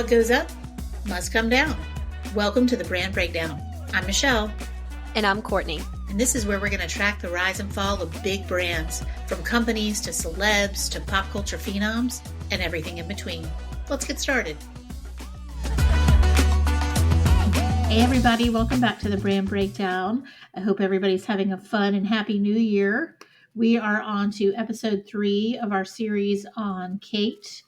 What goes up must come down. Welcome to the Brand Breakdown. I'm Michelle. And I'm Courtney. And this is where we're going to track the rise and fall of big brands, from companies to celebs to pop culture phenoms and everything in between. Let's get started. Hey everybody, welcome back to the Brand Breakdown. I hope everybody's having a fun and happy new year. We are on to episode 3 of our series on Kate,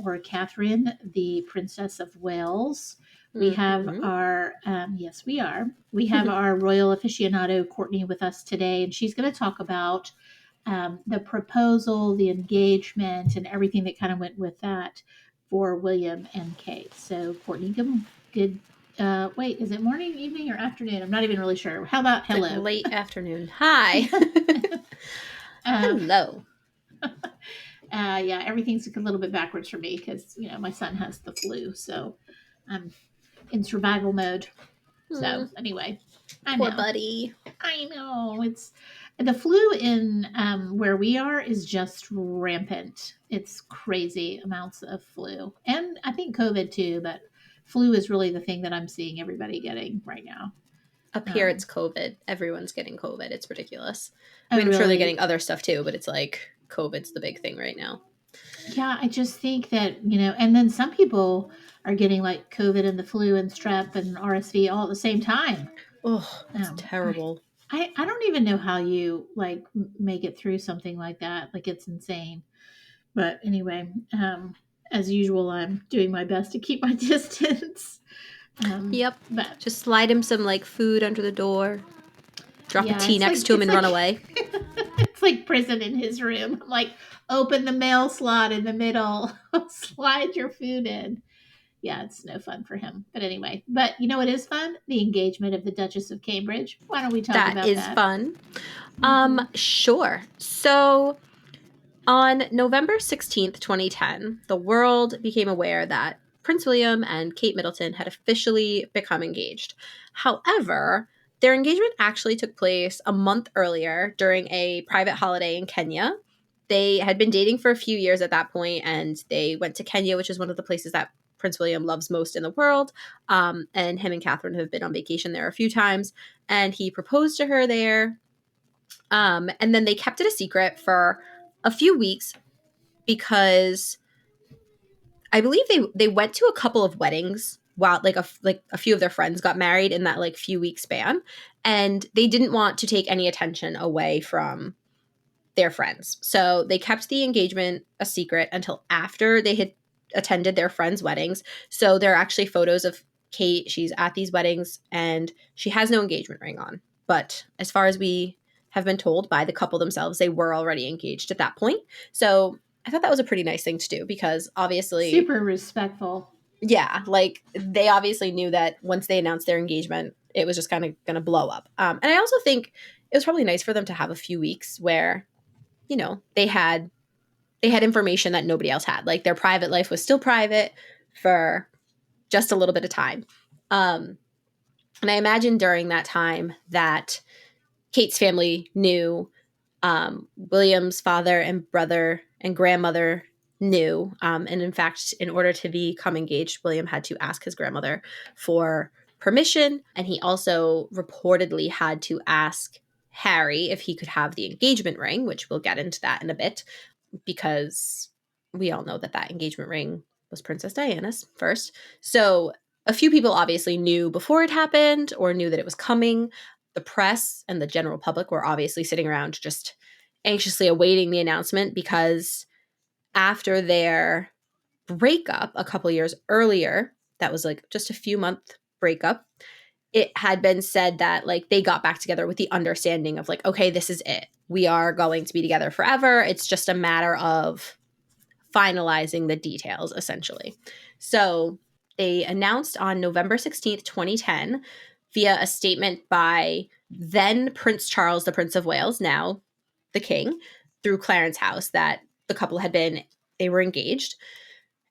or Catherine, the Princess of Wales. We have our, yes, we are. We have our royal aficionado, Courtney, with us today, and she's going to talk about the proposal, the engagement, and everything that kind of went with that for William and Kate. So, Courtney, good. Wait, is it morning, evening, or afternoon? I'm not even really sure. How about hello? Like late afternoon. Hi. Hello. Yeah, everything's a little bit backwards for me because, my son has the flu, so I'm in survival mode. So anyway, Poor buddy. I know. It's the flu in where we are is just rampant. It's crazy amounts of flu. And I think COVID too, but flu is really the thing that I'm seeing everybody getting right now. Up here, it's COVID. Everyone's getting COVID. It's ridiculous. Oh, I mean, I'm sure really? they're getting other stuff too, but it's like COVID's the big thing right now. Yeah, I just think that, and then some people are getting like COVID and the flu and strep and RSV all at the same time. Oh, it's terrible. I don't even know how you like make it through something like that. Like, it's insane. But anyway, as usual, I'm doing my best to keep my distance. Yep. But just slide him some like food under the door, drop a tea next to him and run away. It's like prison in his room. I'm like, open the mail slot in the middle, slide your food in. Yeah, it's no fun for him. But anyway, what is fun? The engagement of the Duchess of Cambridge. Why don't we talk about that? That is fun. Sure. So on November 16th, 2010, the world became aware that Prince William and Kate Middleton had officially become engaged. However, their engagement actually took place a month earlier during a private holiday in Kenya. They had been dating for a few years at that point, and they went to Kenya, which is one of the places that Prince William loves most in the world. And him and Catherine have been on vacation there a few times, and he proposed to her there. And then they kept it a secret for a few weeks because I believe they went to a couple of weddings while a few of their friends got married in that like few week span, and they didn't want to take any attention away from their friends. So they kept the engagement a secret until after they had attended their friends' weddings. So there are actually photos of Kate. She's at these weddings and she has no engagement ring on. But as far as we have been told by the couple themselves, they were already engaged at that point. So I thought that was a pretty nice thing to do because obviously super respectful. Yeah, like they obviously knew that once they announced their engagement, it was just kind of going to blow up. And I also think it was probably nice for them to have a few weeks where, they had information that nobody else had. Like their private life was still private for just a little bit of time. And I imagine during that time that Kate's family knew, William's father and brother and grandmother knew. And in fact, in order to become engaged, William had to ask his grandmother for permission. And he also reportedly had to ask Harry if he could have the engagement ring, which we'll get into that in a bit, because we all know that engagement ring was Princess Diana's first. So a few people obviously knew before it happened or knew that it was coming. The press and the general public were obviously sitting around just anxiously awaiting the announcement because after their breakup a couple years earlier, that was like just a few month breakup, it had been said that like they got back together with the understanding of like, okay, this is it. We are going to be together forever. It's just a matter of finalizing the details, essentially. So they announced on November 16th, 2010, via a statement by then Prince Charles, the Prince of Wales, now the King, through Clarence House, that the couple they were engaged.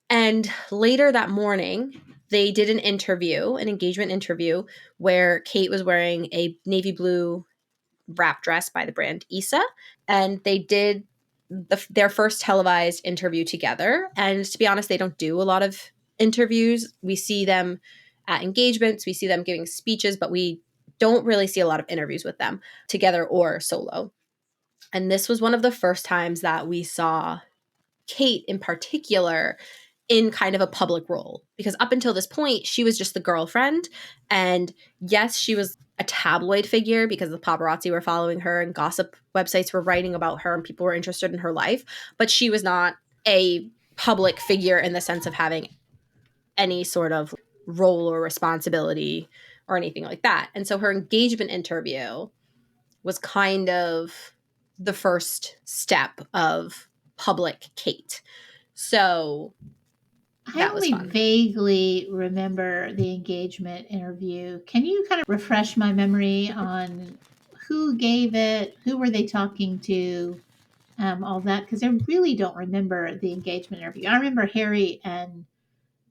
And later that morning, they did an engagement interview, where Kate was wearing a navy blue wrap dress by the brand Issa, and they did their first televised interview together. And to be honest, they don't do a lot of interviews. We see them at engagements, we see them giving speeches, but we don't really see a lot of interviews with them together or solo. And this was one of the first times that we saw Kate in particular in kind of a public role, because up until this point, she was just the girlfriend. And yes, she was a tabloid figure because the paparazzi were following her and gossip websites were writing about her and people were interested in her life. But she was not a public figure in the sense of having any sort of role or responsibility or anything like that. And so her engagement interview was kind of the first step of public Kate. So I that was only fun. vaguely remember the engagement interview. Can you kind of refresh my memory on who gave it? Who were they talking to? All that, because I really don't remember the engagement interview. I remember Harry and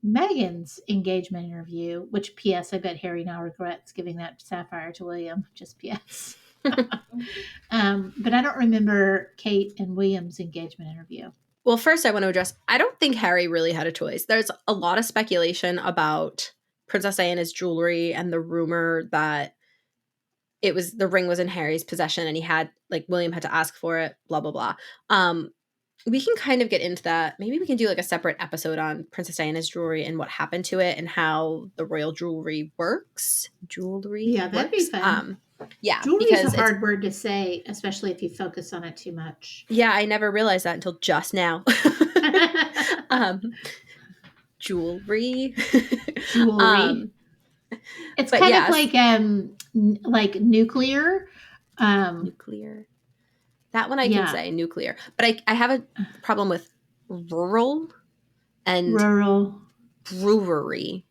Meghan's engagement interview, which P.S. I bet Harry now regrets giving that sapphire to William. Just P.S. But I don't remember Kate and William's engagement interview. Well, first I want to address, I don't think Harry really had a choice. There's a lot of speculation about Princess Diana's jewelry and the rumor that the ring was in Harry's possession and he had, like, William had to ask for it, blah, blah, blah. We can kind of get into that. Maybe we can do like a separate episode on Princess Diana's jewelry and what happened to it and how the royal jewelry works. Yeah, that'd be fun. Yeah, jewelry is a hard word to say, especially if you focus on it too much. Yeah, I never realized that until just now. Jewelry. Jewelry. It's kind of like nuclear. Nuclear. That one I can say, nuclear. But I have a problem with rural and brewery.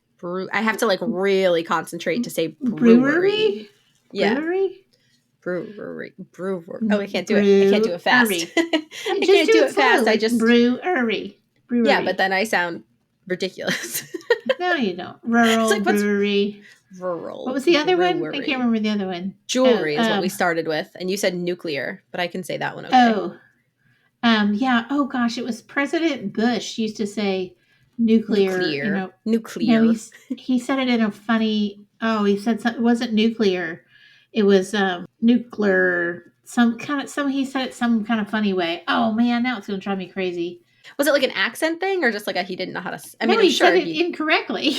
I have to like really concentrate to say brewery. Yeah. Brewery. Oh, I can't do it. I can't do it fast. I can't do it fast. I just brewery. Yeah, but then I sound ridiculous. No, you don't. Rural like, brewery. Rural. What was the other one? I can't remember the other one. Jewelry is what we started with, and you said nuclear, but I can say that one. Okay. Yeah. Oh gosh, it was President Bush used to say nuclear. Nuclear. No, he said it in a funny. Oh, he said it wasn't nuclear. It was nuclear. He said it some kind of funny way. Oh man, now it's gonna drive me crazy. Was it like an accent thing, or just like he didn't know how to? I mean, he said it incorrectly.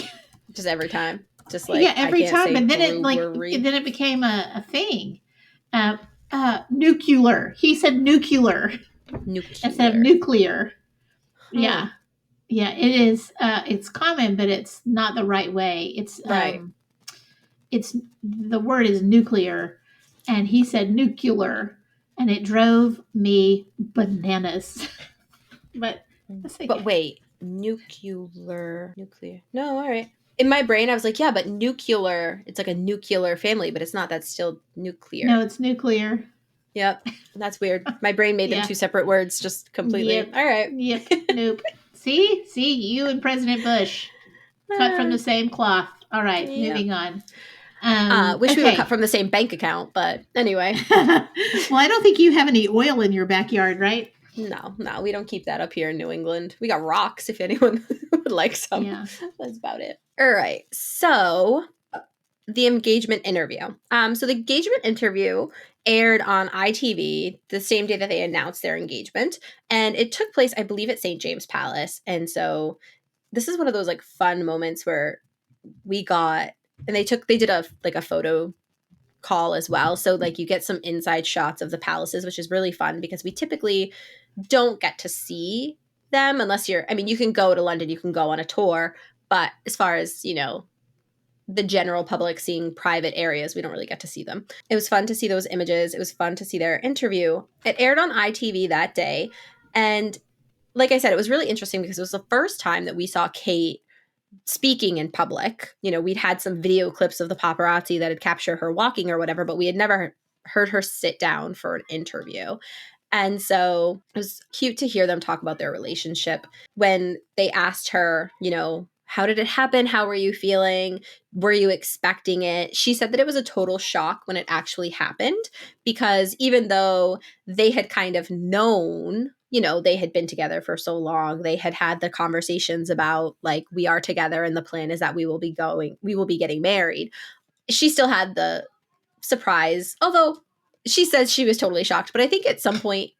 Just every time, just like every time, and then it became a thing. Nuclear. He said nuclear instead of nuclear. Yeah, it is. It's common, but it's not the right way. It's right. It's the word is nuclear, and he said nuclear, and it drove me bananas. But wait, nuclear. No, all right. In my brain, I was like, yeah, but nuclear. It's like a nuclear family, but it's not. That's still nuclear. No, it's nuclear. Yep, that's weird. My brain made them two separate words, just completely. Yep. All right. Yep. Nope. See, you and President Bush cut from the same cloth. All right, moving on. Wish we were cut from the same bank account, but anyway. Well, I don't think you have any oil in your backyard, right? No, we don't keep that up here in New England. We got rocks if anyone would like some. Yeah. That's about it. All right. So the engagement interview. So the engagement interview aired on ITV the same day that they announced their engagement. And it took place, I believe, at St. James Palace. And so this is one of those like fun moments where we got, and they did a photo call as well. So like you get some inside shots of the palaces, which is really fun because we typically don't get to see them unless you can go to London, you can go on a tour. But as far as, the general public seeing private areas, we don't really get to see them. It was fun to see those images. It was fun to see their interview. It aired on ITV that day. And like I said, it was really interesting because it was the first time that we saw Kate speaking in public. We'd had some video clips of the paparazzi that had captured her walking or whatever, but we had never heard her sit down for an interview. And so it was cute to hear them talk about their relationship. When they asked her, how did it happen? How were you feeling? Were you expecting it? She said that it was a total shock when it actually happened, because even though they had kind of known they had been together for so long. They had had the conversations about like, we are together and the plan is that we will be getting married. She still had the surprise, although she says she was totally shocked. But I think at some point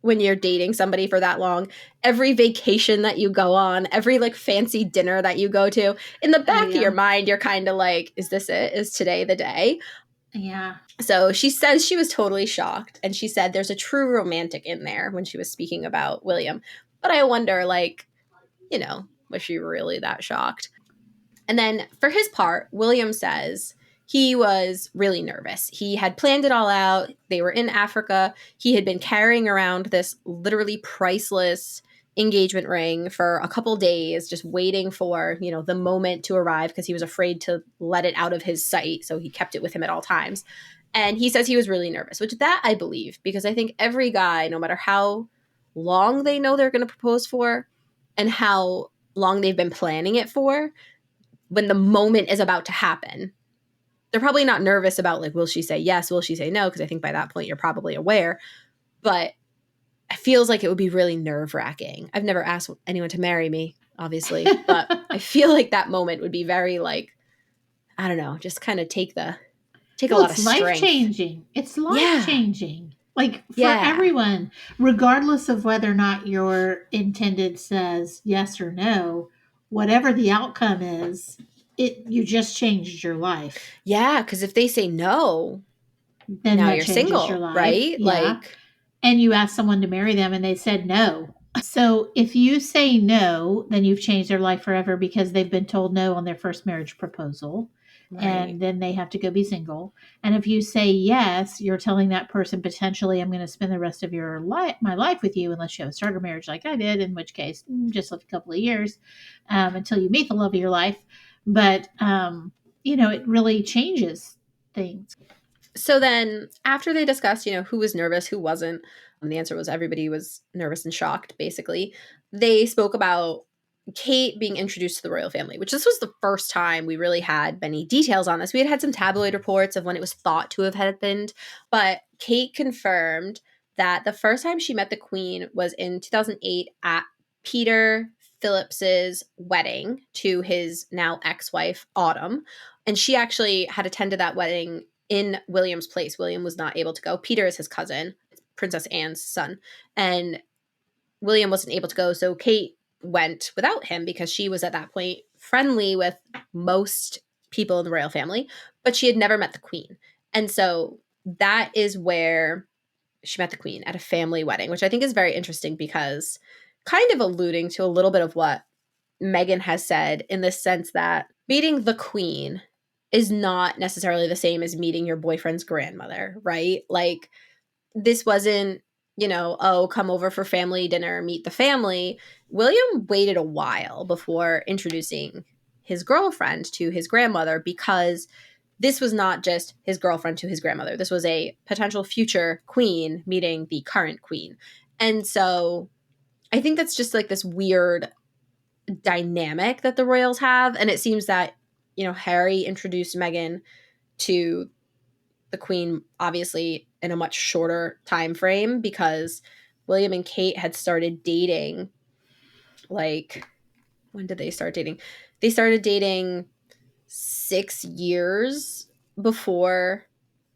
when you're dating somebody for that long, every vacation that you go on, every like fancy dinner that you go to, in the back of your mind, you're kind of like, is this it? Is today the day? Yeah. So she says she was totally shocked. And she said there's a true romantic in there when she was speaking about William. But I wonder, like, was she really that shocked? And then for his part, William says he was really nervous. He had planned it all out. They were in Africa. He had been carrying around this literally priceless engagement ring for a couple days, just waiting for, the moment to arrive because he was afraid to let it out of his sight. So he kept it with him at all times. And he says he was really nervous, which that I believe, because I think every guy, no matter how long they know they're going to propose for and how long they've been planning it for, when the moment is about to happen, they're probably not nervous about like, will she say yes? Will she say no? Because I think by that point you're probably aware. But it feels like it would be really nerve wracking. I've never asked anyone to marry me, obviously, but I feel like that moment would be very like, I don't know, just kind of take a lot of It's strength. life changing. It's life changing. Like for Yeah. everyone, regardless of whether or not your intended says yes or no, whatever the outcome is, you just changed your life. Yeah, because if they say no, Then now that you're changes single, your life. right? Yeah. Like, and you ask someone to marry them and they said no. So if you say no, then you've changed their life forever because they've been told no on their first marriage proposal. right. And then they have to go be single. And if you say yes, you're telling that person potentially, I'm going to spend the rest of my life with you, unless you have a starter marriage like I did, in which case, just a couple of years until you meet the love of your life. But it really changes things. So then after they discussed, who was nervous, who wasn't, the answer was everybody was nervous and shocked, basically. They spoke about Kate being introduced to the royal family, which this was the first time we really had many details on this. We had had some tabloid reports of when it was thought to have happened, but Kate confirmed that the first time she met the Queen was in 2008 at Peter Phillips's wedding to his now ex-wife, Autumn. And she actually had attended that wedding in William's place. William was not able to go. Peter is his cousin, Princess Anne's son. And William wasn't able to go. So Kate went without him because she was at that point friendly with most people in the royal family, but she had never met the Queen. And so that is where she met the Queen, at a family wedding, which I think is very interesting because kind of alluding to a little bit of what Meghan has said, in the sense that meeting the Queen is not necessarily the same as meeting your boyfriend's grandmother, right? Like, this wasn't, oh, come over for family dinner, meet the family. William waited a while before introducing his girlfriend to his grandmother, because this was not just his girlfriend to his grandmother. This was a potential future queen meeting the current queen. And so I think that's just like this weird dynamic that the royals have. And it seems that, Harry introduced Meghan to the Queen obviously in a much shorter time frame, because William and Kate had started dating, like, when did they start dating? They started dating 6 years before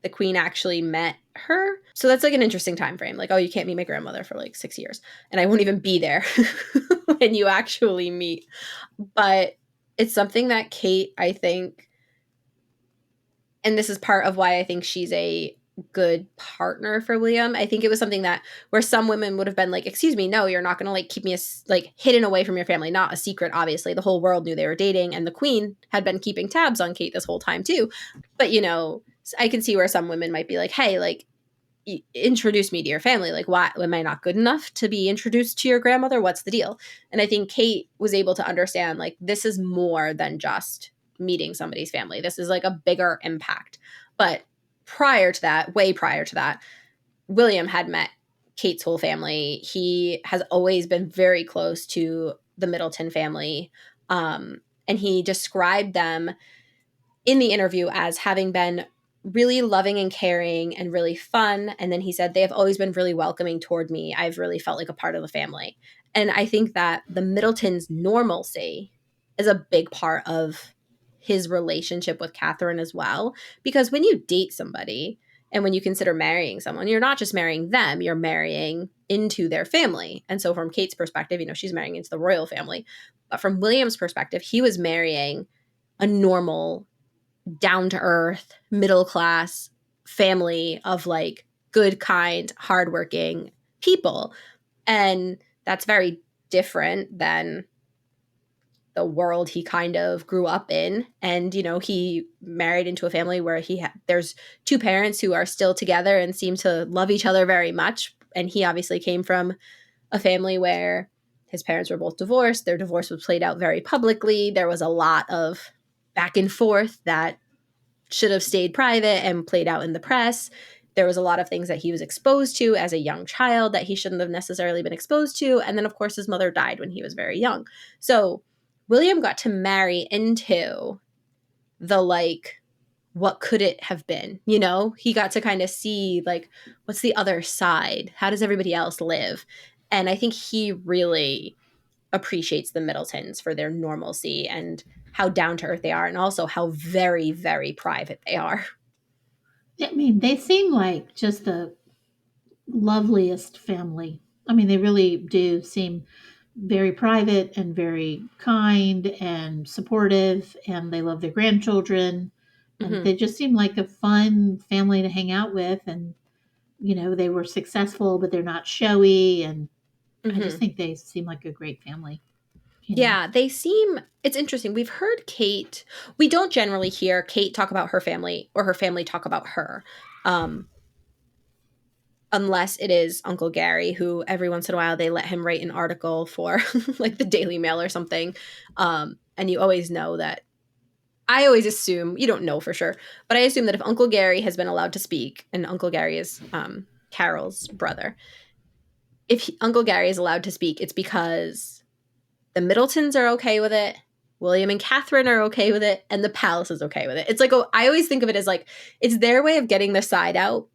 the Queen actually met her. So that's like an interesting time frame. Like, oh, you can't meet my grandmother for like 6 years, and I won't even be there when you actually meet. But it's something that Kate, I think, and this is part of why I think she's a good partner for William. I think it was something that, where some women would have been like, excuse me, no, you're not going to like keep me like hidden away from your family. Not a secret, obviously. The whole world knew they were dating, and the Queen had been keeping tabs on Kate this whole time too. But, I can see where some women might be like, hey, like, introduce me to your family. Like, why am I not good enough to be introduced to your grandmother? What's the deal? And I think Kate was able to understand, like, this is more than just meeting somebody's family. This is like a bigger impact. But prior to that, way prior to that, William had met Kate's whole family. He has always been very close to the Middleton family. And he described them in the interview as having been really loving and caring and really fun. And then he said, they have always been really welcoming toward me. I've really felt like a part of the family. And I think that the Middletons' normalcy is a big part of his relationship with Catherine as well. Because when you date somebody and when you consider marrying someone, you're not just marrying them, you're marrying into their family. And so, from Kate's perspective, she's marrying into the royal family. But from William's perspective, he was marrying a normal, down to earth, middle class family of like good, kind, hardworking people. And that's very different than the world he kind of grew up in. And he married into a family where there's two parents who are still together and seem to love each other very much. And he obviously came from a family where his parents were both divorced. Their divorce was played out very publicly. There was a lot of back and forth that should have stayed private and played out in the press. There was a lot of things that he was exposed to as a young child that he shouldn't have necessarily been exposed to. And then, of course, his mother died when he was very young. So William got to marry into the like, what could it have been? He got to kind of see like, what's the other side? How does everybody else live? And I think he really appreciates the Middletons for their normalcy and how down to earth they are, and also how very, very private they are. I mean, they seem like just the loveliest family. I mean, they really do seem very private and very kind and supportive, and they love their grandchildren. And Hmm. they just seem like a fun family to hang out with. And, they were successful, but they're not showy. And I just Hmm. think they seem like a great family. Yeah, they seem. It's interesting. We've heard Kate. We don't generally hear Kate talk about her family or her family talk about her. Um, unless it is Uncle Gary, who every once in a while they let him write an article for like the Daily Mail or something. And you always know that. I always assume, you don't know for sure, but I assume that if Uncle Gary has been allowed to speak, and Uncle Gary is Carol's brother, if Uncle Gary is allowed to speak, it's because the Middletons are okay with it, William and Catherine are okay with it, and the palace is okay with it. It's like, oh, I always think of it as like, it's their way of getting the side out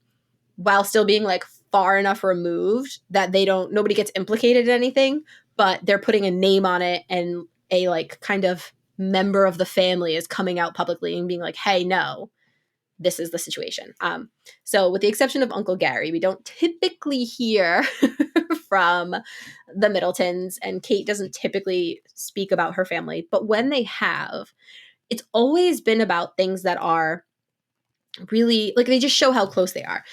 while still being like far enough removed that nobody gets implicated in anything, but they're putting a name on it, and a like kind of member of the family is coming out publicly and being like, hey, no, this is the situation. So with the exception of Uncle Gary, we don't typically hear from the Middletons, and Kate doesn't typically speak about her family, but when they have, it's always been about things that are really like, they just show how close they are.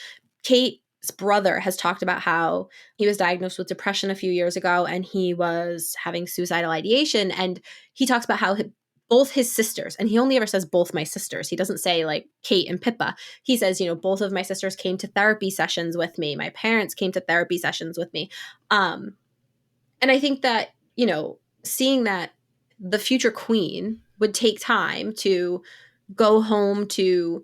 Kate's brother has talked about how he was diagnosed with depression a few years ago and he was having suicidal ideation. And he talks about how both his sisters, and he only ever says both my sisters. He doesn't say like Kate and Pippa. He says, both of my sisters came to therapy sessions with me. My parents came to therapy sessions with me. And I think that, seeing that the future queen would take time to go home to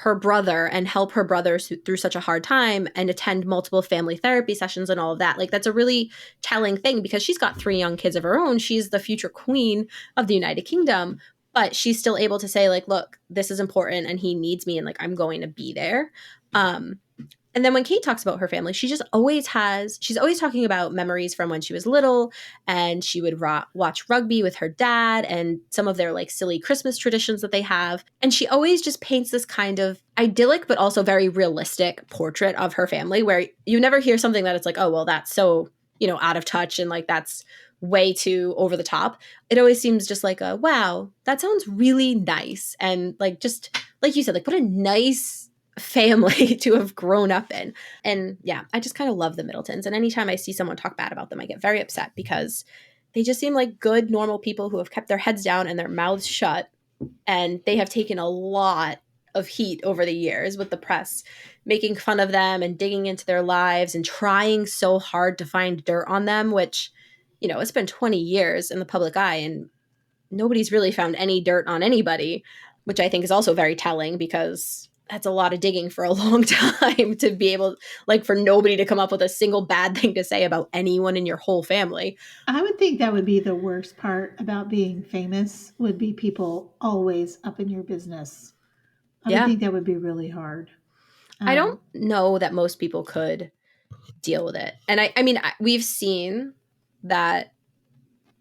her brother and help her brother through such a hard time and attend multiple family therapy sessions and all of that. Like, that's a really telling thing because she's got 3 young kids of her own. She's the future queen of the United Kingdom, but she's still able to say like, look, this is important and he needs me and like, I'm going to be there. And then when Kate talks about her family, she's always talking about memories from when she was little, and she would watch rugby with her dad and some of their like silly Christmas traditions that they have. And she always just paints this kind of idyllic, but also very realistic portrait of her family where you never hear something that it's like, oh, well, that's so, out of touch and like that's way too over the top. It always seems just like wow, that sounds really nice. And like, just like you said, like what a nice family to have grown up in. And yeah, I just kind of love the Middletons. And anytime I see someone talk bad about them, I get very upset because they just seem like good, normal people who have kept their heads down and their mouths shut. And they have taken a lot of heat over the years with the press making fun of them and digging into their lives and trying so hard to find dirt on them, which, it's been 20 years in the public eye and nobody's really found any dirt on anybody, which I think is also very telling because that's a lot of digging for a long time to be able, like, for nobody to come up with a single bad thing to say about anyone in your whole family. I would think that would be the worst part about being famous would be people always up in your business. I would Yeah. think that would be really hard. I don't know that most people could deal with it. And I mean, we've seen that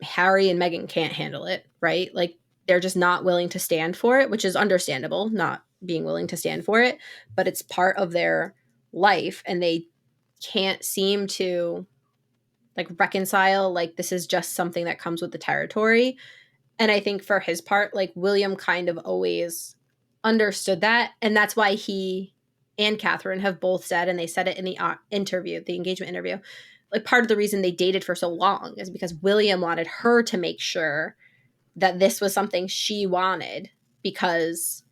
Harry and Meghan can't handle it, right? Like they're just not willing to stand for it, which is understandable, not being willing to stand for it, but it's part of their life and they can't seem to like reconcile like this is just something that comes with the territory. And I think for his part, like William kind of always understood that. And that's why he and Catherine have both said, and they said it in the interview, the engagement interview, like part of the reason they dated for so long is because William wanted her to make sure that this was something she wanted because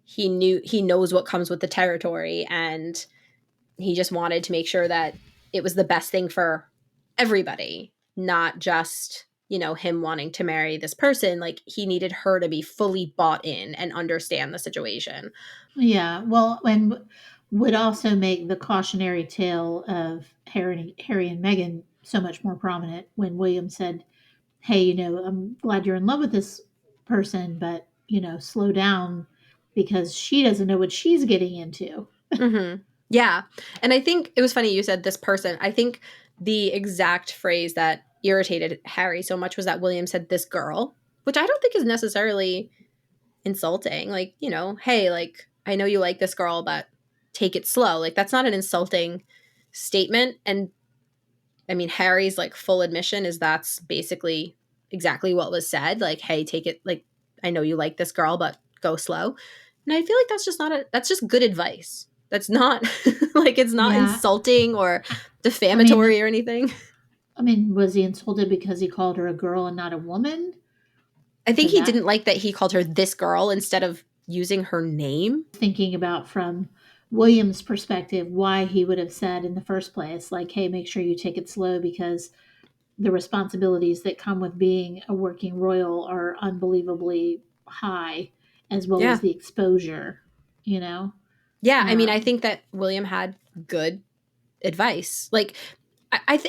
he knows what comes with the territory and he just wanted to make sure that it was the best thing for everybody, not just, you know, him wanting to marry this person. Like he needed her to be fully bought in and understand the situation. Yeah, well, and would also make the cautionary tale of Harry and Meghan so much more prominent when William said, "Hey, I'm glad you're in love with this person, but slow down because she doesn't know what she's getting into." Mm-hmm. Yeah. And I think it was funny you said this person. I think the exact phrase that irritated Harry so much was that William said this girl, which I don't think is necessarily insulting. Like, you know, hey, like, I know you like this girl, but take it slow. Like, that's not an insulting statement. And I mean, Harry's like full admission is that's basically exactly what was said. Like, hey, take it, like, I know you like this girl, but go slow. And I feel like that's just not that's just good advice. That's not like it's not Yeah, insulting or I mean, defamatory or anything. was he insulted because he called her a girl and not a woman? I think Did he that didn't like that he called her this girl instead of using her name. thinking about from William's perspective why he would have said in the first place, like, "Hey, make sure you take it slow because the responsibilities that come with being a working royal are unbelievably high, as well as Yeah. the exposure, you know? Yeah. I mean, I Um, think that William had good advice. Like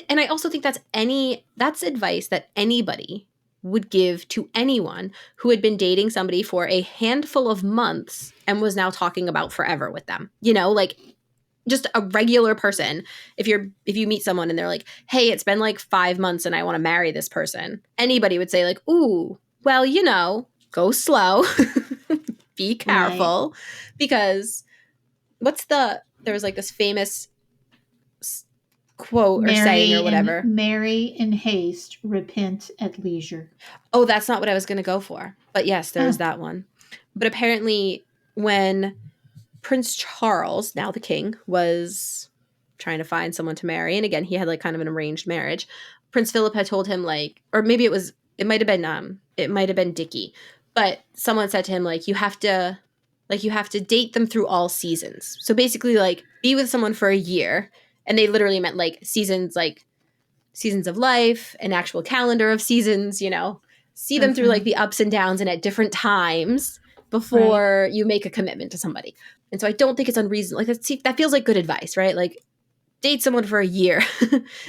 and I also think that's advice that anybody would give to anyone who had been dating somebody for a handful of months and was now talking about forever with them. You know, like just a regular person. If you meet someone and they're like, "Hey, it's been like 5 months and I want to marry this person." Anybody would say like, "Ooh, well, go slow. Be right. careful." Because there was like this famous quote or saying or whatever. Marry in haste, repent at leisure. Oh, that's not what I was going to go for. But yes, there is Oh, that one. But apparently, when Prince Charles, now the king, was trying to find someone to marry, and again, he had like kind of an arranged marriage, Prince Philip had told him, like, or maybe it might have been Dickie, but someone said to him, like, you have to date them through all seasons. So basically, like, be with someone for a year. And they literally meant like seasons of life, an actual calendar of seasons, see them through like okay. the ups and downs and at different times Right. before you make a commitment to somebody. And so I don't think it's unreasonable. Like that feels like good advice, right? Like date someone for a year,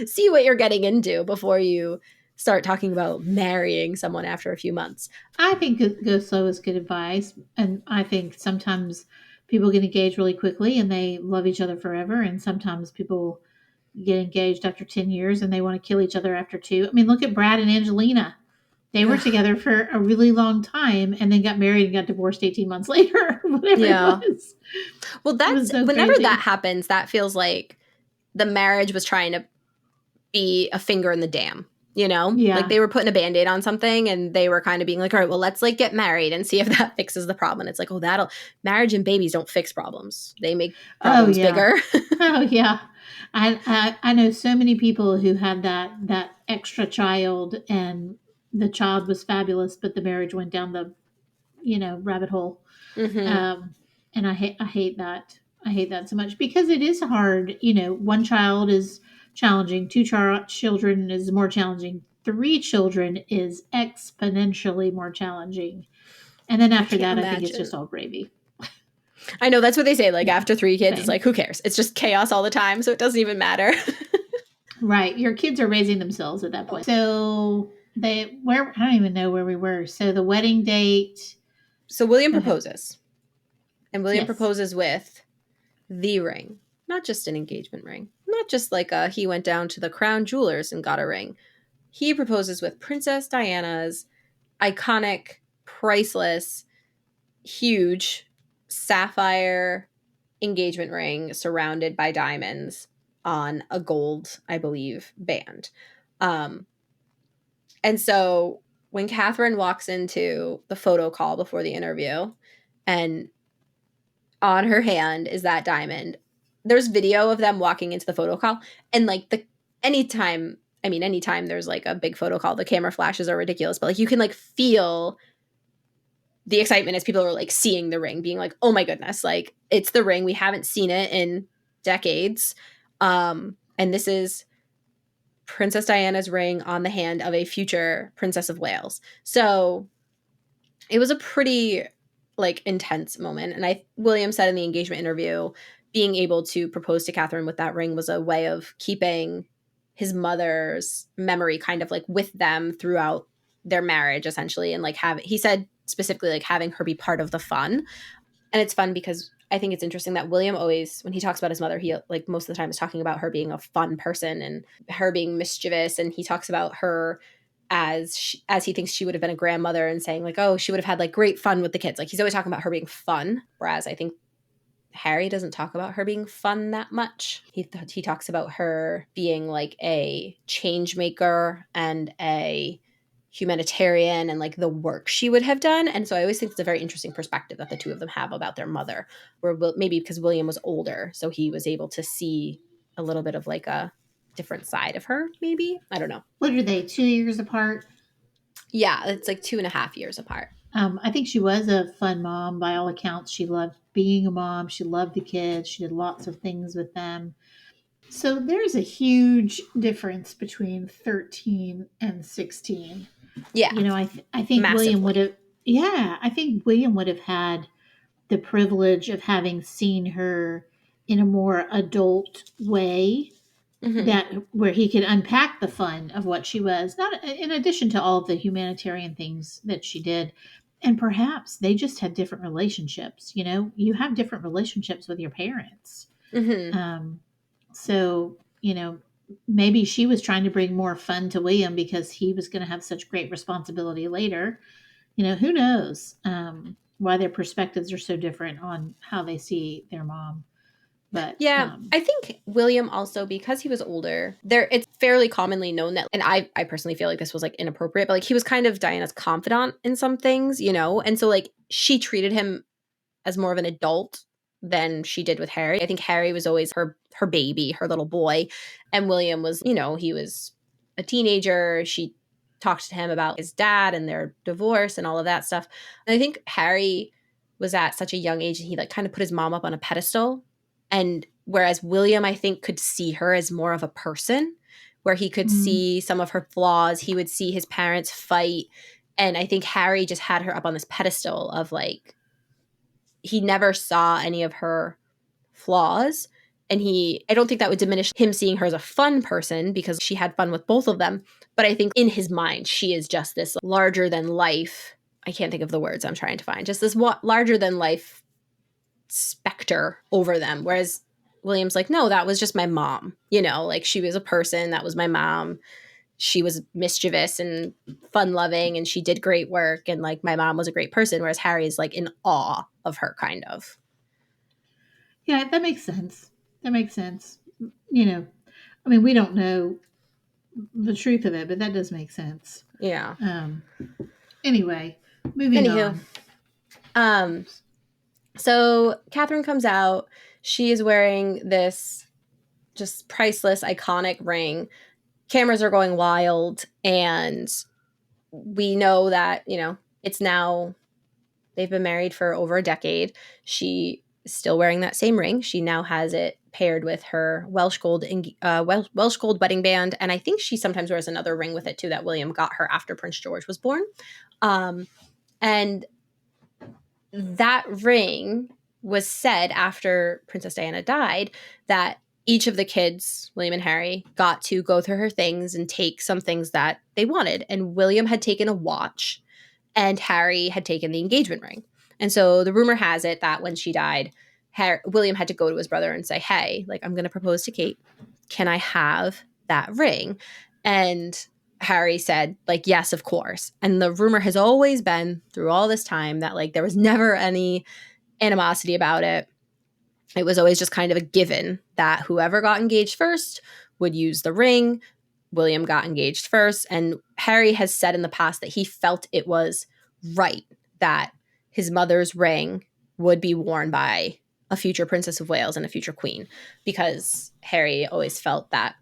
see what you're getting into before you start talking about marrying someone after a few months. I think go slow is good advice. And I think sometimes people get engaged really quickly and they love each other forever. And sometimes people get engaged after 10 years and they want to kill each other after two. I mean, look at Brad and Angelina. They were Ugh, together for a really long time and then got married and got divorced 18 months later, whatever it yeah. was. Well, It was that's so whenever that crazy. happens, that feels like the marriage was trying to be a finger in the dam, like Yeah. they were putting a band-aid on something and they were kind of being like, all right, well, let's like get married and see if that fixes the problem. And it's like, oh, that'll marriage and babies don't fix problems. They make Oh, problems yeah. bigger. Oh, yeah. I know so many people who had that extra child and the child was fabulous, but the marriage went down the rabbit hole. Hmm. Um, and I hate that. I hate that so much because it is hard. One child is challenging, two children is more challenging, three children is exponentially more challenging. And then I after can't that, I think it's imagine. just all gravy. I know that's what they say. Like Yeah, after 3 kids, it's same. like, who cares? It's just chaos all the time. So it doesn't even matter. Right. Your kids are raising themselves at that point. So I don't even know where we were. So the wedding date, So William go ahead. proposes. And William Yes. proposes with the ring, not just an engagement ring, not just like a he went down to the Crown Jewelers and got a ring. He proposes with Princess Diana's iconic, priceless, huge sapphire engagement ring surrounded by diamonds on a gold, I believe, band. Um, and so when Catherine walks into the photo call before the interview, and on her hand is that diamond, there's video of them walking into the photo call, and like anytime there's like a big photo call, the camera flashes are ridiculous, but like you can like feel the excitement as people are like seeing the ring, being like, oh my goodness, like it's the ring. We haven't seen it in decades. And this is Princess Diana's ring on the hand of a future Princess of Wales. So it was a pretty like intense moment. And William said in the engagement interview, being able to propose to Catherine with that ring was a way of keeping his mother's memory kind of like with them throughout their marriage, essentially. And like he said specifically like having her be part of the fun. And it's fun because I think it's interesting that William always, when he talks about his mother, he like most of the time is talking about her being a fun person and her being mischievous. And he talks about her as he thinks she would have been a grandmother and saying like, oh, she would have had like great fun with the kids. Like he's always talking about her being fun. Whereas I think Harry doesn't talk about her being fun that much. He talks about her being like a change maker and a humanitarian and like the work she would have done. And so I always think it's a very interesting perspective that the two of them have about their mother, where maybe because William was older, so he was able to see a little bit of like a different side of her, maybe. I don't know. What are they, 2 years apart? Yeah, it's like 2.5 years apart. I think she was a fun mom by all accounts. She loved being a mom. She loved the kids. She did lots of things with them. So there's a huge difference between 13 and 16. Yeah, I think William would massively. have, yeah, I think William would have had the privilege of having seen her in a more adult way, Hmm. that where he could unpack the fun of what she was, not in addition to all of the humanitarian things that she did. And perhaps they just had different relationships. You have different relationships with your parents. Hmm. um, so maybe she was trying to bring more fun to William because he was going to have such great responsibility later. Who knows why their perspectives are so different on how they see their mom. But Yeah, I think William also, because he was older, it's fairly commonly known that, and I personally feel like this was like inappropriate, but like he was kind of Diana's confidant in some things, and so like she treated him as more of an adult than she did with Harry. I think Harry was always her baby, her little boy, and William was, he was a teenager. She talked to him about his dad and their divorce and all of that stuff. And I think Harry was at such a young age and he like kind of put his mom up on a pedestal. And whereas William, I think, could see her as more of a person, where he could mm, see some of her flaws, he would see his parents fight. And I think Harry just had her up on this pedestal of like, he never saw any of her flaws. And I don't think that would diminish him seeing her as a fun person because she had fun with both of them. But I think in his mind, she is just this larger than life. I can't think of the words I'm trying to find. Just this larger than life specter over them. Whereas William's like, no, that was just my mom. Like she was a person. That was my mom. She was mischievous and fun loving and she did great work. And like my mom was a great person. Whereas Harry is like in awe of her, kind of. yeah, that makes sense. That makes sense. You know, I mean, we don't know the truth of it, but that does make sense. Yeah. Um, anyway, moving Anywho, on. um, so Catherine comes out. She is wearing this just priceless, iconic ring. Cameras are going wild, and we know that, it's now, they've been married for over a decade. She is still wearing that same ring. She now has it paired with her Welsh gold wedding band, and I think she sometimes wears another ring with it too that William got her after Prince George was born. And that ring was said after Princess Diana died that each of the kids, William and Harry, got to go through her things and take some things that they wanted. And William had taken a watch and Harry had taken the engagement ring. And so the rumor has it that when she died, William had to go to his brother and say, hey, like, I'm going to propose to Kate. Can I have that ring? And Harry said, like, yes, of course. And the rumor has always been through all this time that, like, there was never any animosity about it. It was always just kind of a given that whoever got engaged first would use the ring. William got engaged first. And Harry has said in the past that he felt it was right that his mother's ring would be worn by a future Princess of Wales and a future queen, because Harry always felt that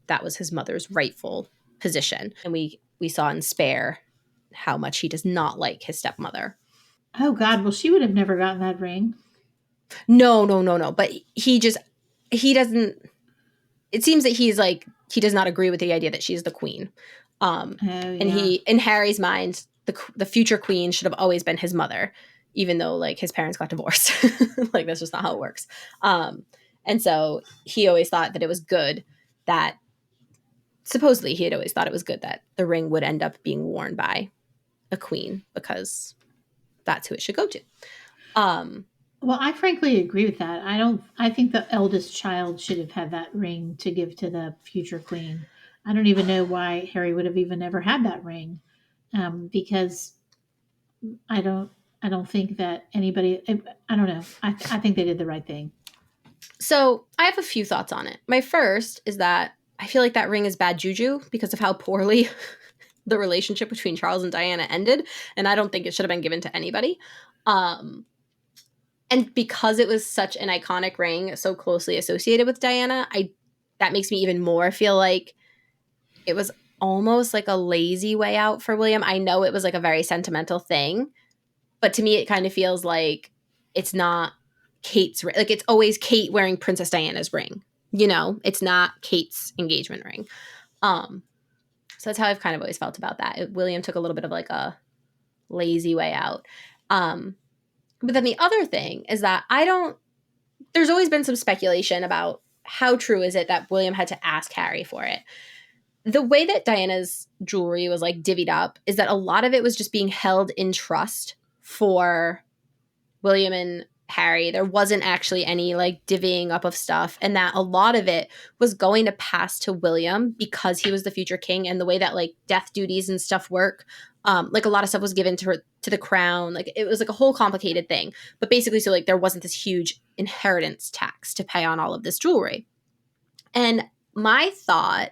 that was his mother's rightful position. And we saw in Spare how much he does not like his stepmother. Oh God, well she would have never gotten that ring. No. But he doesn't. It seems that he's like, he does not agree with the idea that she's the queen. Oh And yeah. he, in Harry's mind, the future queen should have always been his mother, even though like his parents got divorced. Like that's just not how it works. And so he always thought that it was good that, supposedly he had always thought it was good that the ring would end up being worn by a queen, because that's who it should go to. Well, I frankly agree with that. I think the eldest child should have had that ring to give to the future queen. I don't even know why Harry would have even ever had that ring. Because I don't I don't think that anybody I don't know. I think they did the right thing. So I have a few thoughts on it. My first is that I feel like that ring is bad juju because of how poorly the relationship between Charles and Diana ended, and I don't think it should have been given to anybody. And because it was such an iconic ring, so closely associated with Diana, that makes me even more feel like it was almost like a lazy way out for William. I know it was like a very sentimental thing, but to me it kind of feels like it's not Kate's ring. Like it's always Kate wearing Princess Diana's ring. You know, it's not Kate's engagement ring. So that's how I've kind of always felt about that. William took a little bit of like a lazy way out. But then the other thing is that there's always been some speculation about how true is it that William had to ask Harry for it. The way that Diana's jewelry was like divvied up is that a lot of it was just being held in trust for William and Harry. There wasn't actually any like divvying up of stuff, and that a lot of it was going to pass to William because he was the future king, and the way that like death duties and stuff work, like a lot of stuff was given to the crown. Like it was like a whole complicated thing. But basically, so like there wasn't this huge inheritance tax to pay on all of this jewelry. And my thought,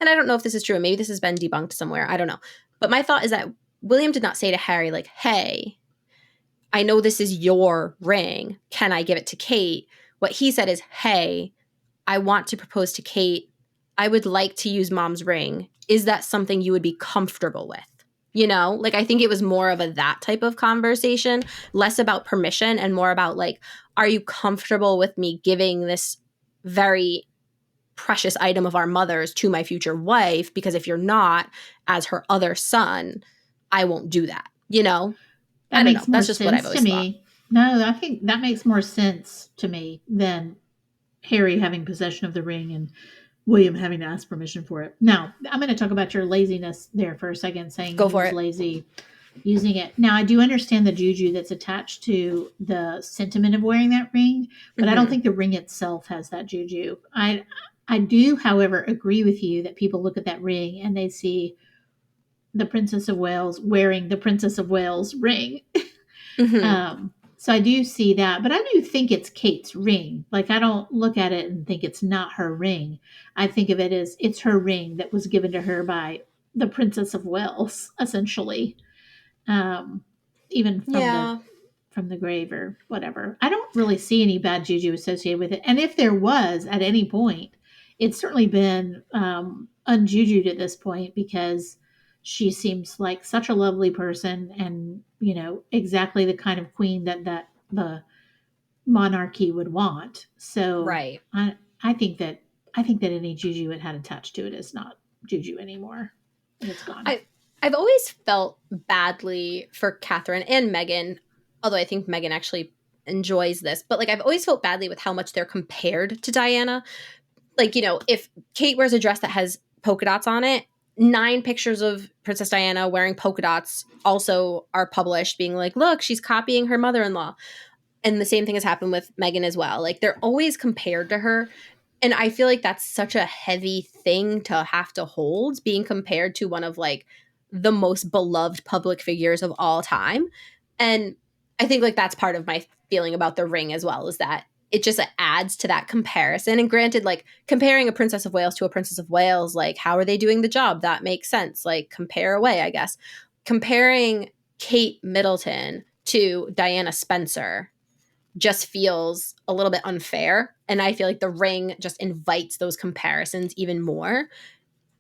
and I don't know if this is true, and maybe this has been debunked somewhere, I don't know. But my thought is that William did not say to Harry like, hey, I know this is your ring. Can I give it to Kate? What he said is, hey, I want to propose to Kate. I would like to use mom's ring. Is that something you would be comfortable with? You know, like I think it was more of that type of conversation, less about permission and more about like, are you comfortable with me giving this very precious item of our mother's to my future wife? Because if you're not, as her other son, I won't do that, you know? I That don't know. makes more That's just what I've sense to always thought. me. No, I think that makes more sense to me than Harry having possession of the ring and William having to ask permission for it. Now, I'm going to talk about your laziness there for a second, saying Go he for was it. lazy using it. Now, I do understand the juju that's attached to the sentiment of wearing that ring, but I don't Mm-hmm. think the ring itself has that juju. I do, however, agree with you that people look at that ring and they see the Princess of Wales wearing the Princess of Wales ring. Mm-hmm. So I do see that, but I do think it's Kate's ring. Like I don't look at it and think it's not her ring. I think of it as it's her ring that was given to her by the Princess of Wales, essentially. Um, even Yeah. from the grave or whatever. I don't really see any bad juju associated with it. And if there was at any point, it's certainly been unjujued at this point because she seems like such a lovely person and, you know, exactly the kind of queen that the monarchy would want. So Right. I think that any juju it had attached to it is not juju anymore. And it's gone. I've always felt badly for Catherine and Meghan, although I think Meghan actually enjoys this, but like I've always felt badly with how much they're compared to Diana. Like, you know, if Kate wears a dress that has polka dots on it, 9 pictures of Princess Diana wearing polka dots also are published, being like, look, she's copying her mother-in-law. And the same thing has happened with Meghan as well. Like, they're always compared to her. And I feel like that's such a heavy thing to have to hold, being compared to one of like the most beloved public figures of all time. And I think like that's part of my feeling about the ring as well, is that it just adds to that comparison. And granted, like comparing a Princess of Wales to a Princess of Wales, like how are they doing the job? That makes sense. Like compare away, I guess. Comparing Kate Middleton to Diana Spencer just feels a little bit unfair. And I feel like the ring just invites those comparisons even more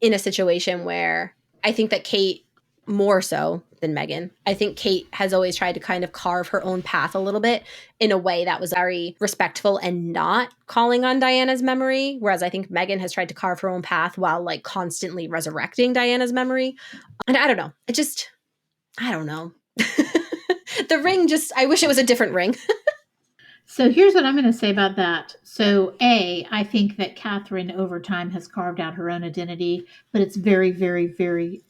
in a situation where I think that Kate, more so than Meghan, I think Kate has always tried to kind of carve her own path a little bit in a way that was very respectful and not calling on Diana's memory. Whereas I think Meghan has tried to carve her own path while like constantly resurrecting Diana's memory. And I don't know. I don't know. The ring just, I wish it was a different ring. So here's what I'm going to say about that. So I think that Catherine over time has carved out her own identity, but it's very, very, very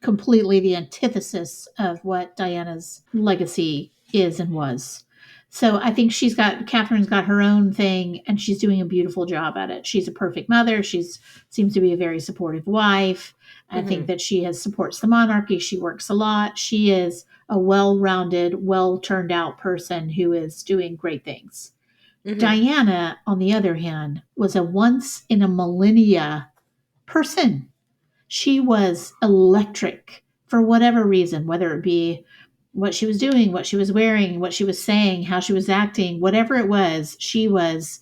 completely the antithesis of what Diana's legacy is and was. So I think Catherine's got her own thing and she's doing a beautiful job at it. She's a perfect mother. Seems to be a very supportive wife. I think that she supports the monarchy. She works a lot. She is a well-rounded, well-turned out person who is doing great things. Diana, on the other hand, was a once in a millennia person. She was electric for whatever reason, whether it be what she was doing, what she was wearing, what she was saying, how she was acting, whatever it was, she was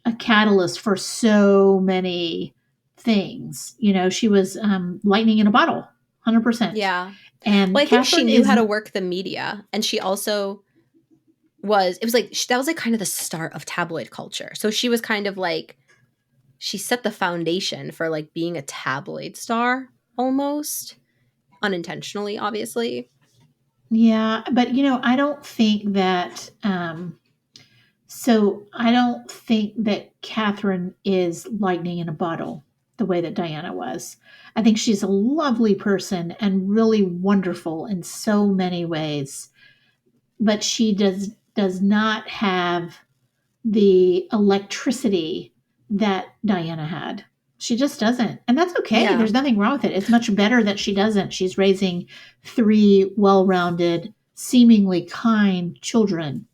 a catalyst for so many things. You know, she was lightning in a bottle, 100%. Yeah. And well, I think she knew how to work the media. And she also that was like kind of the start of tabloid culture. So she was kind of like, she set the foundation for like being a tabloid star almost, unintentionally, obviously. Yeah, but you know, I don't think that Catherine is lightning in a bottle the way that Diana was. I think she's a lovely person and really wonderful in so many ways, but she does not have the electricity that Diana had. She just doesn't. And that's okay. Yeah. There's nothing wrong with it. It's much better that she doesn't. She's raising 3 well-rounded, seemingly kind children.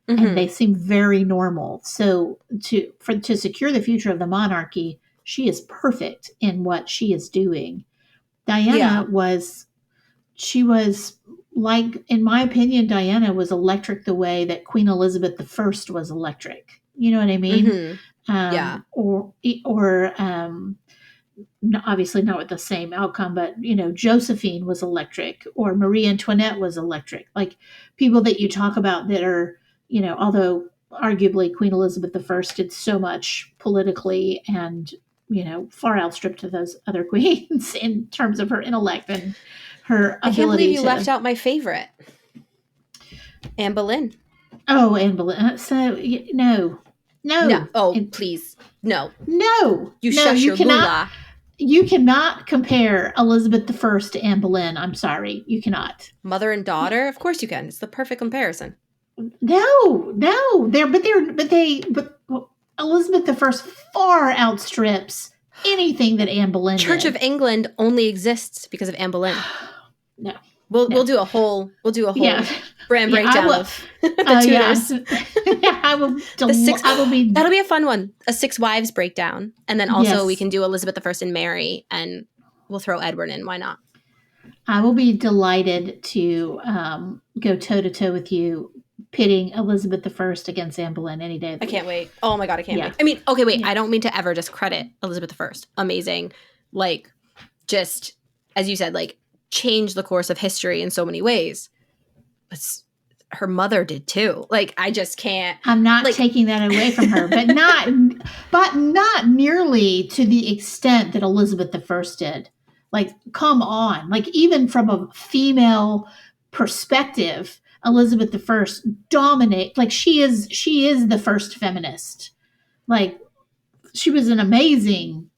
And they seem very normal. So to secure the future of the monarchy, she is perfect in what she is doing. Diana was like, in my opinion, Diana was electric the way that Queen Elizabeth I was electric. You know what I mean? Or obviously not with the same outcome, but you know, Josephine was electric, or Marie Antoinette was electric. Like people that you talk about that are, you know, although arguably Queen Elizabeth I did so much politically and, you know, far outstripped those other queens in terms of her intellect and her ability. I can't believe you left out my favorite, Anne Boleyn. Oh, Anne Boleyn. So no. Oh, please, no. You shush your cannot. You cannot compare Elizabeth I to Anne Boleyn. I'm sorry, you cannot. Mother and daughter, of course you can. It's the perfect comparison. No, but Elizabeth I far outstrips anything that Anne Boleyn did. Church of England only exists because of Anne Boleyn. No. We'll do a whole brand breakdown of the Tudors. I will. That'll be a fun one. A 6 wives breakdown, and then also we can do Elizabeth I and Mary, and we'll throw Edward in. Why not? I will be delighted to go toe to toe with you, pitting Elizabeth I against Anne Boleyn any day. I can't wait. Oh my god, I can't wait. I mean, okay, wait. I don't mean to ever discredit Elizabeth I. Amazing, like just as you said, like change the course of history in so many ways. But her mother did too. Like I just can't. I'm not taking that away from her, but not nearly to the extent that Elizabeth I did. Like, come on. Like even from a female perspective, Elizabeth I dominates. Like she is the first feminist. Like she was an amazing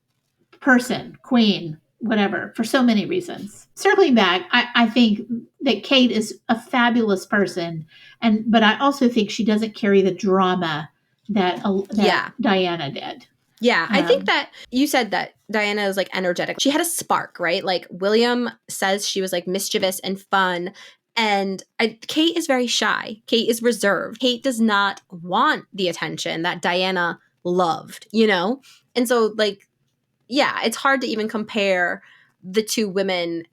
person, queen. whatever, for so many reasons. Circling back, I think that Kate is a fabulous person, but I also think she doesn't carry the drama that Yeah. Diana did. Yeah, I think that you said that Diana is like energetic. She had a spark, right? Like William says she was like mischievous and fun. And Kate is very shy. Kate is reserved. Kate does not want the attention that Diana loved, you know? And so, like, yeah, it's hard to even compare the two women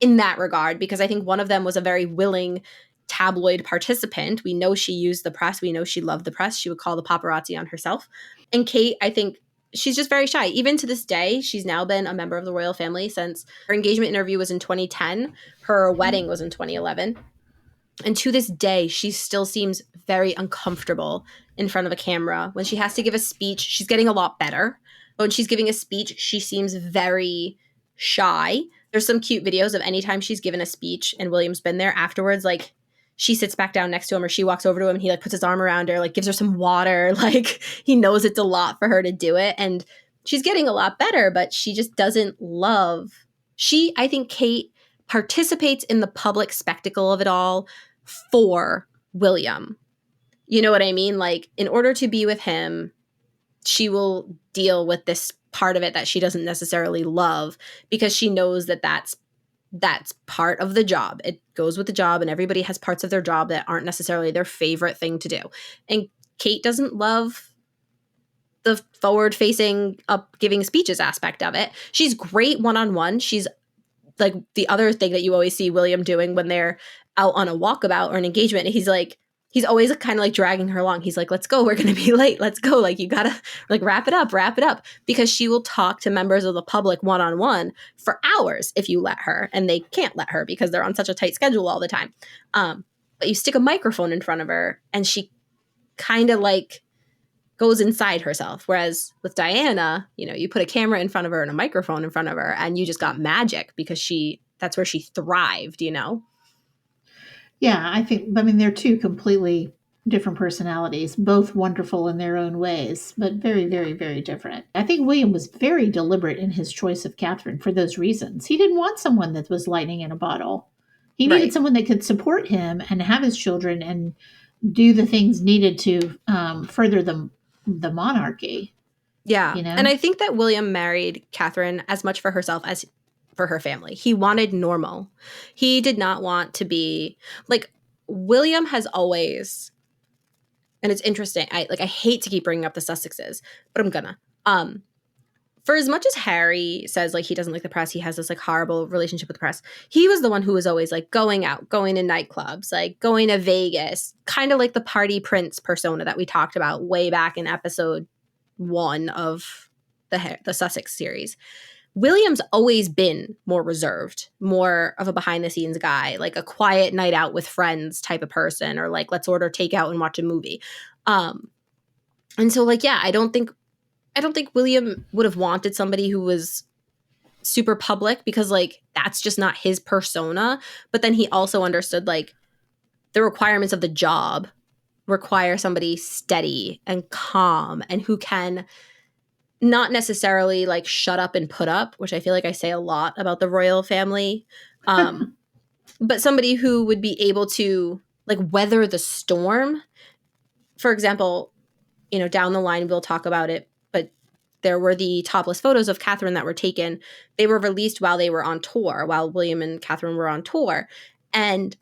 in that regard because I think one of them was a very willing tabloid participant. We know she used the press. We know she loved the press. She would call the paparazzi on herself. And Kate, I think she's just very shy. Even to this day, she's now been a member of the royal family since her engagement interview was in 2010. Her wedding was in 2011. And to this day, she still seems very uncomfortable in front of a camera. When she has to give a speech, she's getting a lot better. But when she's giving a speech, she seems very shy. There's some cute videos of anytime she's given a speech and William's been there afterwards, like she sits back down next to him or she walks over to him and he like puts his arm around her, like gives her some water. Like he knows it's a lot for her to do it. And she's getting a lot better, but she just doesn't love. I think Kate participates in the public spectacle of it all for William. You know what I mean? Like, in order to be with him, she will deal with this part of it that she doesn't necessarily love because she knows that that's part of the job. It goes with the job, and everybody has parts of their job that aren't necessarily their favorite thing to do. And Kate doesn't love the forward-facing, up giving speeches aspect of it. She's great one-on-one. She's like the other thing that you always see William doing when they're out on a walkabout or an engagement. He's always kind of like dragging her along. He's like, let's go. We're going to be late. Let's go. Like, you got to like wrap it up, because she will talk to members of the public one-on-one for hours if you let her, and they can't let her because they're on such a tight schedule all the time. But you stick a microphone in front of her and she kind of like goes inside herself. Whereas with Diana, you know, you put a camera in front of her and a microphone in front of her and you just got magic because that's where she thrived, you know? Yeah, I mean, they're two completely different personalities, both wonderful in their own ways, but very, very, very different. I think William was very deliberate in his choice of Catherine for those reasons. He didn't want someone that was lightning in a bottle. He needed Right. someone that could support him and have his children and do the things needed to further the monarchy. Yeah. You know, And I think that William married Catherine as much for herself as for her family. He wanted normal. He did not want to be like William has always, and it's interesting. I hate to keep bringing up the Sussexes, but I'm gonna. For as much as Harry says like he doesn't like the press, he has this like horrible relationship with the press. He was the one who was always like going out, going to nightclubs, like going to Vegas, kind of like the party prince persona that we talked about way back in episode 1 of the Sussex series. William's always been more reserved, more of a behind the scenes guy, like a quiet night out with friends type of person, or like let's order takeout and watch a movie. And so like yeah, I don't think William would have wanted somebody who was super public because like that's just not his persona. But then he also understood like the requirements of the job require somebody steady and calm and who can not necessarily like shut up and put up, which I feel like I say a lot about the royal family. But somebody who would be able to like weather the storm. For example, you know, down the line, we'll talk about it, but there were the topless photos of Catherine that were taken. They were released while they were on tour, while William and Catherine were on tour. And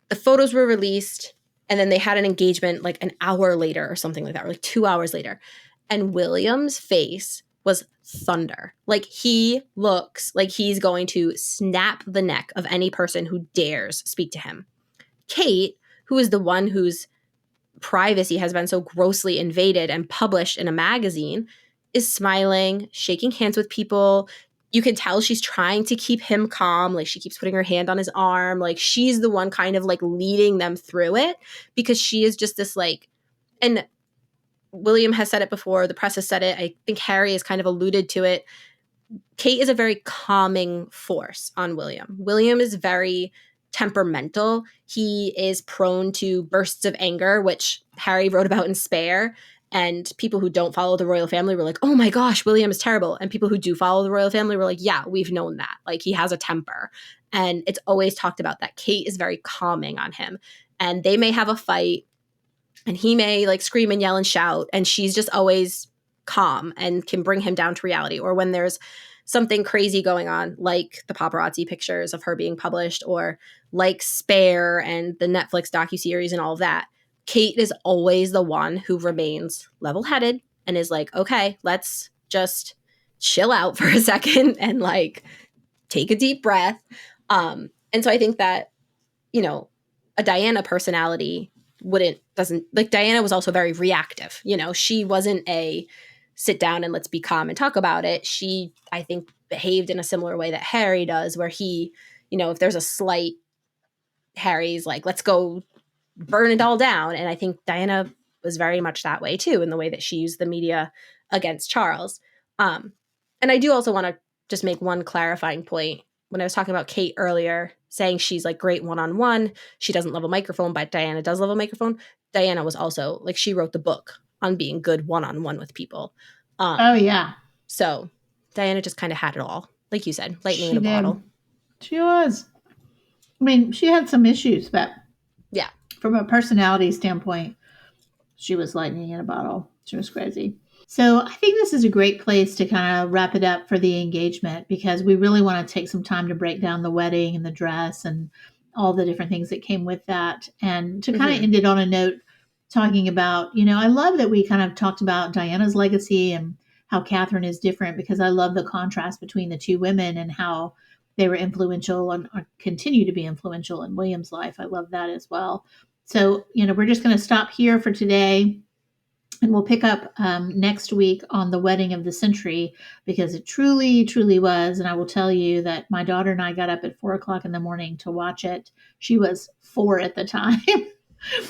the photos were released, and then they had an engagement like an hour later or something like that, or like 2 hours later. And William's face was thunder. Like he looks like he's going to snap the neck of any person who dares speak to him. Kate, who is the one whose privacy has been so grossly invaded and published in a magazine, is smiling, shaking hands with people. You can tell she's trying to keep him calm. Like she keeps putting her hand on his arm. Like she's the one kind of like leading them through it because she is just this like, and William has said it before. The press has said it. I think Harry has kind of alluded to it. Kate is a very calming force on William. William is very temperamental. He is prone to bursts of anger, which Harry wrote about in Spare. And people who don't follow the royal family were like, oh my gosh, William is terrible. And people who do follow the royal family were like, yeah, we've known that. Like, he has a temper. And it's always talked about that Kate is very calming on him. And they may have a fight and he may like scream and yell and shout. And she's just always calm and can bring him down to reality. Or when there's something crazy going on, like the paparazzi pictures of her being published, or like Spare and the Netflix docuseries and all of that, Kate is always the one who remains level-headed and is like, okay, let's just chill out for a second and like take a deep breath. And so I think that, you know, a Diana personality doesn't like, Diana was also very reactive. You know, she wasn't a sit down and let's be calm and talk about it. She, I think, behaved in a similar way that Harry does, where he, you know, if there's a slight, Harry's like, let's go burn it all down. And I think Diana was very much that way too, in the way that she used the media against Charles. And I do also want to just make one clarifying point. When I was talking about Kate earlier, saying she's like great one-on-one, she doesn't love a microphone, but Diana does love a microphone. Diana was also like, she wrote the book on being good one-on-one with people. Oh yeah. So Diana just kind of had it all. Like you said, lightning She in a did. bottle. She was. I mean, she had some issues, but yeah, from a personality standpoint, she was lightning in a bottle. She was crazy. So I think this is a great place to kind of wrap it up for the engagement, because we really want to take some time to break down the wedding and the dress and all the different things that came with that. And to kind of end it on a note talking about, you know, I love that we kind of talked about Diana's legacy and how Catherine is different, because I love the contrast between the two women and how they were influential and continue to be influential in William's life. I love that as well. So, you know, we're just going to stop here for today, and we'll pick up next week on the wedding of the century, because it truly, truly was. And I will tell you that my daughter and I got up at 4:00 in the morning to watch it. She was 4 at the time.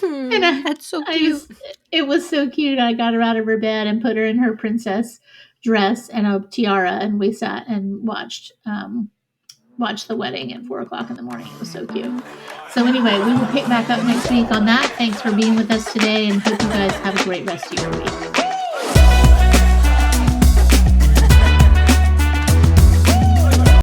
And that's so cute. It was so cute. I got her out of her bed and put her in her princess dress and a tiara, and we sat and watched the wedding at 4:00 in the morning. It was so cute. So anyway, we will pick back up next week on that. Thanks for being with us today, and hope you guys have a great rest of your week.